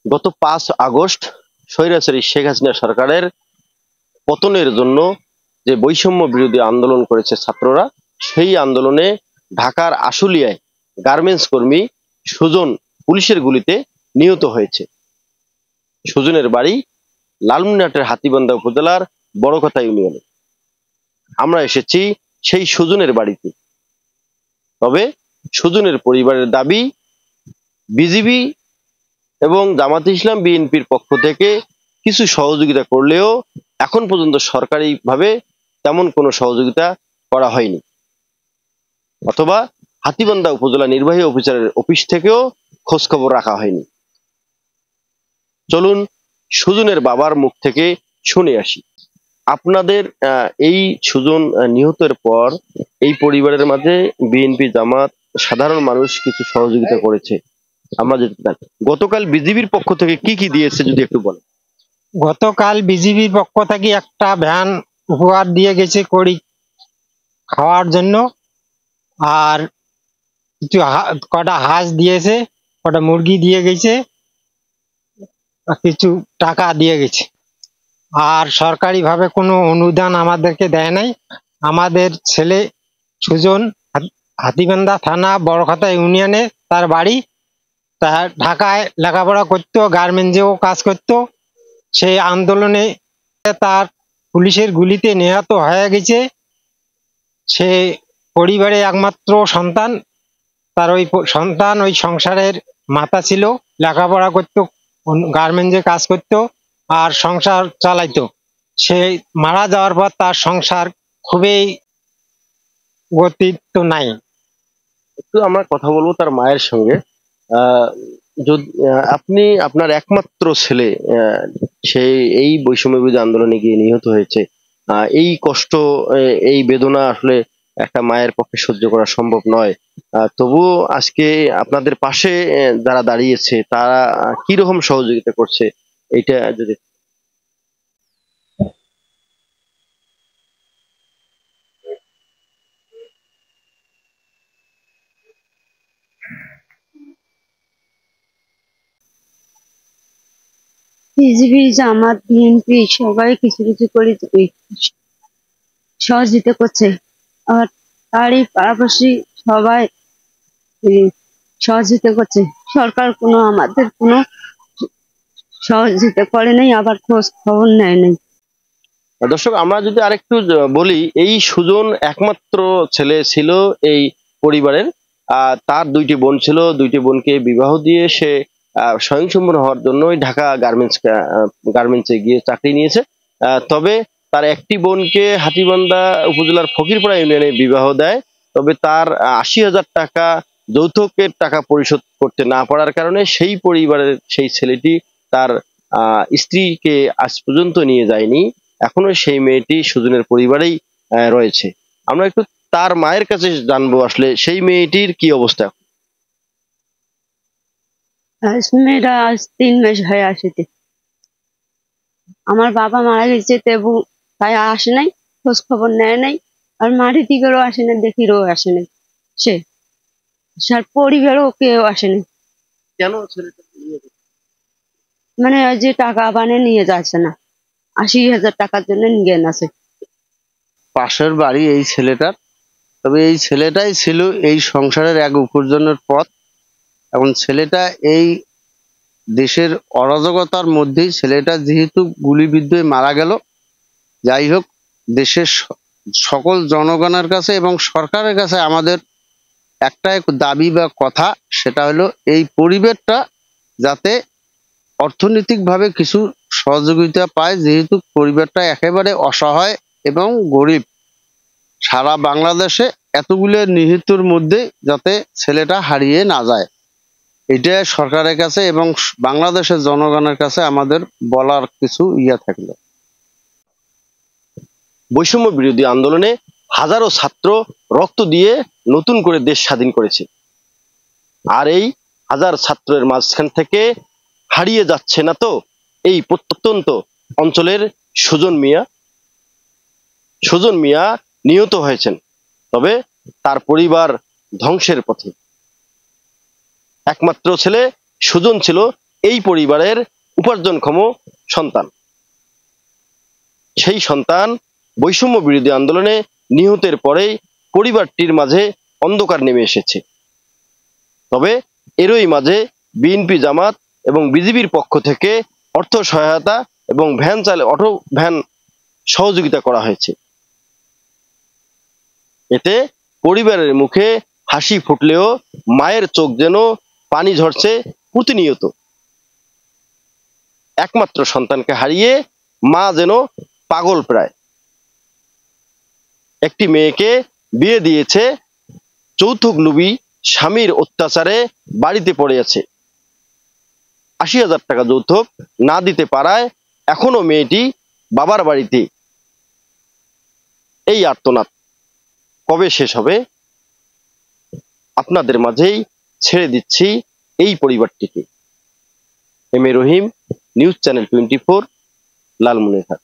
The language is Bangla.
গত 5 আগস্ট স্বৈরাচারী শেখ হাসিনা সরকারের পতনের জন্য যে বৈষম্য বিরোধী আন্দোলন করেছে ছাত্ররা, সেই আন্দোলনে ঢাকার আশুলিয়ায় গার্মেন্টস কর্মী সুজন পুলিশের গুলিতে নিহত হয়েছে। সুজনের বাড়ি লালমনিরহাটের হাতীবান্ধা উপজেলার বড়কথা ইউনিয়নে। আমরা এসেছি সেই সুজনের বাড়িতে। তবে সুজনের পরিবারের দাবি, বিজিবি এবং জামায়াতে ইসলাম বিএনপির পক্ষ থেকে কিছু সহযোগিতা করলেও এখন পর্যন্ত সরকারিভাবে তেমন কোনো সহযোগিতা করা হয়নি, অথবা হাতীবান্ধা উপজেলা নির্বাহী অফিসারের অফিস থেকেও খোঁজ খবর রাখা হয়নি। চলুন সুজনের বাবার মুখ থেকে শুনে আসি। আপনাদের এই সুজন নিহতের পর এই পরিবারের মাঝে বিএনপি, জামাত, সাধারণ মানুষ কিছু সহযোগিতা করেছে, আমরা যেতে চাই। গতকাল বিজিবির পক্ষ থেকে কি কি দিয়েছে যদি একটু বলেন। গতকাল বিজিবির পক্ষ থেকে একটা ভ্যান উপহার দিয়ে গেছে কড়ি খাওয়ার জন্য, আর কিছু কটা হাঁস দিয়েছে, কটা মুরগি দিয়ে গেছে, কিছু টাকা দিয়ে গেছে। আর সরকারিভাবে কোনো অনুদান আমাদেরকে দেয় নাই। আমাদের ছেলে সুজন হাতীবান্ধা থানা বড়কথা ইউনিয়নে তার বাড়ি, তার ঢাকায় লেখাপড়া করতো, গার্মেন্টসেও কাজ করতো। সেই আন্দোলনে তার পুলিশের গুলিতে নিহত হয়ে গেছে। সে পরিবারে একমাত্র সন্তান, তার ওই সন্তান ওই সংসারের মাথা ছিল, লেখাপড়া করতো, গার্মেন্টসে কাজ করতো আর সংসার চালাইতো। সে মারা যাওয়ার পর তার সংসার খুবই গতি তো নাই। একটু আমরা কথা বলবো তার মায়ের সঙ্গে। আপনি আপনার একমাত্র ছেলে সেই এই বৈষম্য বিরোধী আন্দোলনে গিয়ে নিহত হয়েছে, এই কষ্ট, এই বেদনা আসলে একটা মায়ের পক্ষে সহ্য করা সম্ভব নয়। তবুও আজকে আপনাদের পাশে যারা দাঁড়িয়েছে তারা কিরকম সহযোগিতা করছে, এটা যদি। বিজিবি, জামাত, বিএনপি সবাই কিছু কিছু করে সহযোগিতা করছে। আর তারই পাশাপাশি সবাই সহযোগিতা করছে। সরকার কোনো আমাদের কোনো সহযোগিতা করে নাই, আবার খোঁজ খবর নেয় নাই। দর্শক, আমরা যদি আরেকটু বলি, এই সুজন একমাত্র ছেলে ছিল এই পরিবারের। তার 2টি বোন ছিল, 2টি বোনকে বিবাহ দিয়ে সে স্বয়ংসম্পূর্ণ হওয়ার জন্যই ঢাকা গার্মেন্টসে গিয়ে চাকরি নিয়েছে। তবে তার একটি বোনকে হাতীবান্ধা উপজেলার ফকিরপাড়া ইউনিয়নে বিবাহ দেয়। তবে তার 80,000 টাকা যৌতুকের টাকা পরিশোধ করতে না পারার কারণে সেই পরিবারের সেই ছেলেটি তার স্ত্রীকে আজ পর্যন্ত নিয়ে যায়নি। এখনো সেই মেয়েটি সুজনের পরিবারেই রয়েছে। আমরা একটু তার মায়ের কাছে জানবো আসলে সেই মেয়েটির কি অবস্থা। মেয়েটা আজ 3 মাস হয়ে আসিতে। আমার বাবা মারা গেছে, তেবু তাই আসে নাই, খোঁজ খবর নেয় নাই। আর মাটি দিকেও আসে না, দেখিরও আসে নাই। সে পরিবারও কেউ আসে নাই। কেন? মানে ওই যে টাকা বানিয়ে নিয়ে যাচ্ছে না, 80,000 টাকার জন্য নিয়ে আছে। পাশের বাড়ি এই ছেলেটার। তবে এই ছেলেটাই ছিল এই সংসারের এক উপার্জনের পথ। এখন ছেলেটা এই দেশের অরাজকতার মধ্যেই ছেলেটা যেহেতু গুলিবিদ্ধ হয়ে মারা গেল, যাই হোক, দেশের সকল জনগণের কাছে এবং সরকারের কাছে আমাদের একটাই দাবি বা কথা, সেটা হলো এই পরিবারটা যাতে অর্থনৈতিকভাবে কিছু সহযোগিতা পায়, যেহেতু পরিবারটা একেবারে অসহায় এবং গরিব। সারা বাংলাদেশে এতগুলো নিহতের মধ্যে যাতে ছেলেটা হারিয়ে না যায়, এটা সরকারের কাছে এবং বাংলাদেশের জনগণের কাছে আমাদের বলার কিছু থাকলো। বৈষম্য বিরোধী আন্দোলনে হাজারো ছাত্র রক্ত দিয়ে নতুন করে দেশ স্বাধীন করেছে। আর এই হাজার ছাত্রের মাঝখান থেকে হারিয়ে যাচ্ছে না তো এই প্রত্যন্ত অঞ্চলের সুজন মিয়া। সুজন মিয়া নিহত হয়েছেন, তবে তার পরিবার ধ্বংসের পথে। একমাত্র ছেলে সুজন ছিল এই পরিবারের উপার্জনক্ষম সন্তান। সেই সন্তান বৈষম্য বিরোধী আন্দোলনে নিহতের পরেই পরিবারটির মাঝে অন্ধকার নেমে এসেছে। তবে এরই মাঝে বিএনপি, জামাত এবং বিজিবির পক্ষ থেকে অর্থ সহায়তা এবং অটো ভ্যান সহযোগিতা করা হয়েছে। এতে পরিবারের মুখে হাসি ফুটলেও মায়ের চোখ যেন পানি ঝরছে প্রতিনিয়ত। একমাত্র সন্তানকে হারিয়ে মা যেন পাগল প্রায়। একটি মেয়েকে বিয়ে দিয়েছে, যৌতুকলোভী স্বামীর অত্যাচারে বাড়িতে পড়ে আছে। ৮০,০০০ টাকা যৌতুক না দিতে পারায় এখনো মেয়েটি বাবার বাড়িতে। এই আর্তনাদ কবে শেষ হবে? আপনাদের মাঝেই ছেড়ে দিচ্ছি এই পরিবারটিকে। M A Rahim, news channel 24, Lalmonirhat.